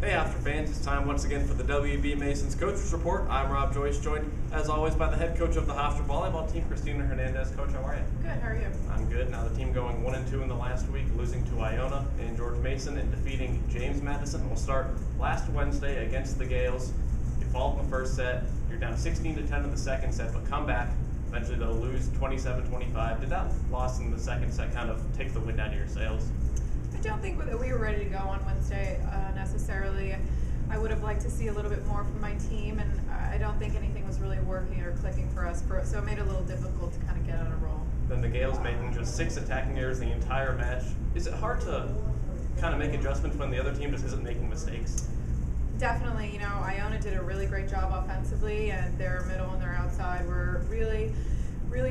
Hey Hofstra fans, it's time once again for the WB Masons Coaches Report. I'm Rob Joyce, joined as always by the head coach of the Hofstra volleyball team, Kristina Hernandez. Coach, how are you? Good, how are you? I'm good. Now the team going 1-2 in the last week, losing to Iona and George Mason and defeating James Madison. We'll start last Wednesday against the Gales. You fall in the first set, you're down 16-10 in the second set, but come back. Eventually they'll lose 27-25. Did that loss in the second set kind of take the wind out of your sails? I don't think that we were ready to go on Wednesday necessarily. I would have liked to see a little bit more from my team, and I don't think anything was really working or clicking for us, so it made it a little difficult to kind of get on a roll. Then the Gales making just 6 attacking errors the entire match. Is it hard to kind of make adjustments when the other team just isn't making mistakes? Definitely. You know, Iona did a really great job offensively, and their middle and their outside were really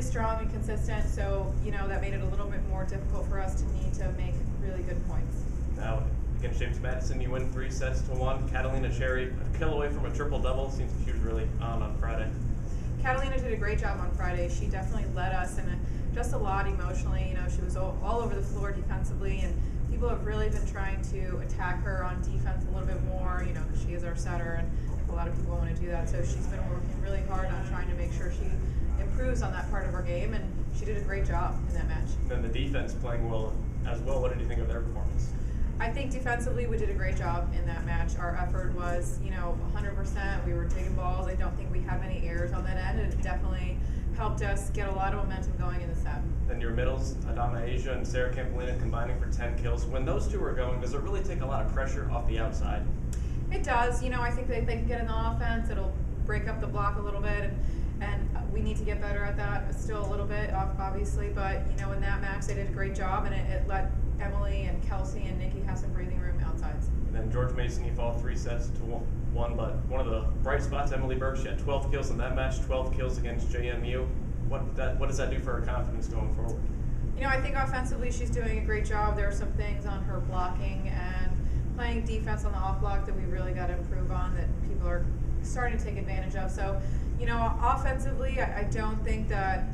strong and consistent, so, you know, that made it a little bit more difficult for us to need to make really good points. Now, against James Madison, you win 3-1. Catalina Cherry, a kill away from a triple-double. Seems like she was really on Friday. Catalina did a great job on Friday. She definitely led us, and just a lot emotionally. You know, she was all over the floor defensively, and people have really been trying to attack her on defense a little bit more, you know, because she is our setter, and a lot of people want to do that. So she's been working really hard on trying to make sure she improves on that part of her game, and she did a great job in that match. Then the defense playing well as well. What did you think of their performance? I think defensively we did a great job in that match. Our effort was, you know, 100%. We were taking balls. I don't think we had many errors on that end, and it definitely helped us get a lot of momentum going in the set. Then your middles, Adana Asia and Sarah Campolina combining for 10 kills. When those two are going, does it really take a lot of pressure off the outside? It does. You know, I think that they can get in the offense. It'll break up the block a little bit, and we need to get better at that still a little bit, obviously. But, you know, in that match they did a great job, and it let Emily and Kelsey and Nikki have some breathing room outsides. And then George Mason, you fall 3-1, but one of the bright spots, Emily Berg, she had 12 kills in that match, 12 kills against JMU. What does that do for her confidence going forward? You know, I think offensively she's doing a great job. There are some things on her blocking and playing defense on the off block that we really got to improve on that people are starting to take advantage of. So, you know, offensively, I don't think that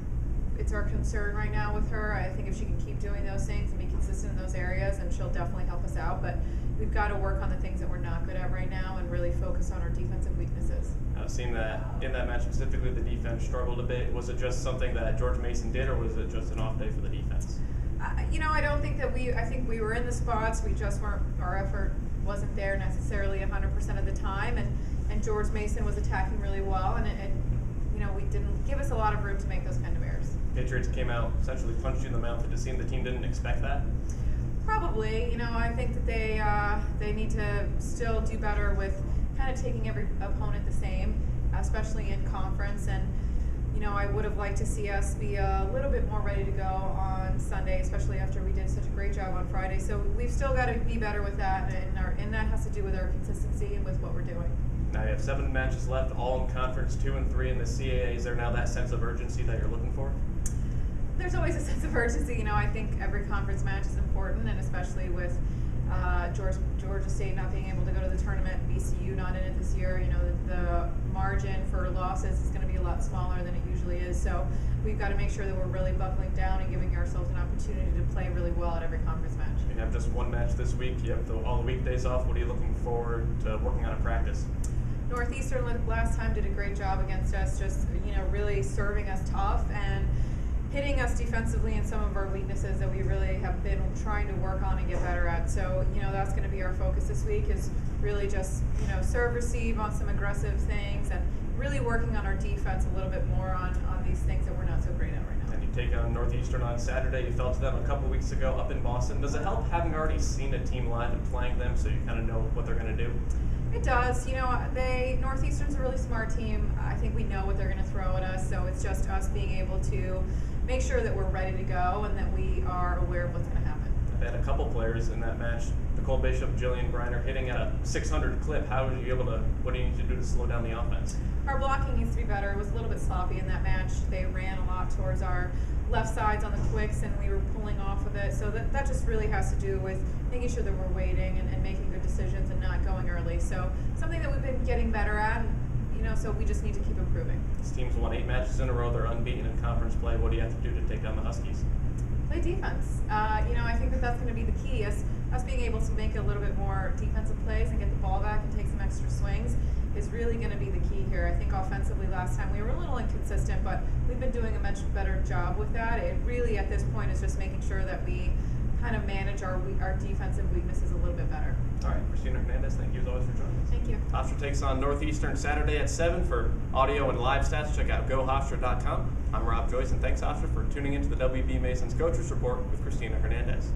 it's our concern right now with her. I think if she can keep doing those things and be consistent in those areas, then she'll definitely help us out. But we've got to work on the things that we're not good at right now and really focus on our defensive weaknesses. I've seen that in that match specifically, the defense struggled a bit. Was it just something that George Mason did, or was it just an off day for the defense? You know, I don't think that I think we were in the spots. We just weren't, our effort wasn't there necessarily 100% of the time. And George Mason was attacking really well, and you know, we didn't give us a lot of room to make those kind of errors. Patriots came out, essentially punched you in the mouth. It just seemed the team didn't expect that. Probably. You know, I think that they need to still do better with kind of taking every opponent the same, especially in conference. And, you know, I would have liked to see us be a little bit more ready to go on Sunday, especially after we did such a great job on Friday. So we've still got to be better with that, and that has to do with our consistency and with what we're doing. Now you have 7 matches left, all in conference, 2 and 3 in the CAA. Is there now that sense of urgency that you're looking for? There's always a sense of urgency. You know, I think every conference match is important, and especially with Georgia State not being able to go to the tournament, VCU not in it this year, you know, the margin for losses is going to be a lot smaller than it usually is. So we've got to make sure that we're really buckling down and giving ourselves an opportunity to play really well at every conference match. You have just one match this week. You have all the weekdays off. What are you looking forward to working on in practice? Northeastern last time did a great job against us, just, you know, really serving us tough and hitting us defensively in some of our weaknesses that we really have been trying to work on and get better at. So, you know, that's going to be our focus this week, is really just, you know, serve, receive on some aggressive things and really working on our defense a little bit more on these things that we're not so great at right now. And you take on Northeastern on Saturday. You fell to them a couple weeks ago up in Boston. Does it help having already seen a team live and playing them so you kind of know what they're going to do? It does. You know, Northeastern's a really smart team. I think we know what they're going to throw at us, so it's just us being able to make sure that we're ready to go and that we are aware of what's going to happen. They had a couple players in that match. Nicole Bishop, Jillian Griner hitting at a 600 clip. What do you need to do to slow down the offense? Our blocking needs to be better. It was a little bit sloppy in that match. They ran a lot towards our left sides on the quicks, and we were pulling off of it. So that just really has to do with making sure that we're waiting and making good decisions and not going early. So something that we've been getting better at, and, you know, so we just need to keep improving. This team's won 8 matches in a row. They're unbeaten in conference play. What do you have to do to take down the Huskies? Play defense. You know, I think that that's going to be the key, is us being able to make a little bit more defensive plays and get the ball back extra swings is really going to be the key here. I think offensively last time we were a little inconsistent, but we've been doing a much better job with that. It really at this point is just making sure that we kind of manage our defensive weaknesses a little bit better. All right, Kristina Hernandez, thank you as always for joining us. Thank you. Hofstra takes on Northeastern Saturday at 7 for audio and live stats. Check out gohofstra.com. I'm Rob Joyce, and thanks Hofstra for tuning into the WB Mason's Coaches Report with Kristina Hernandez.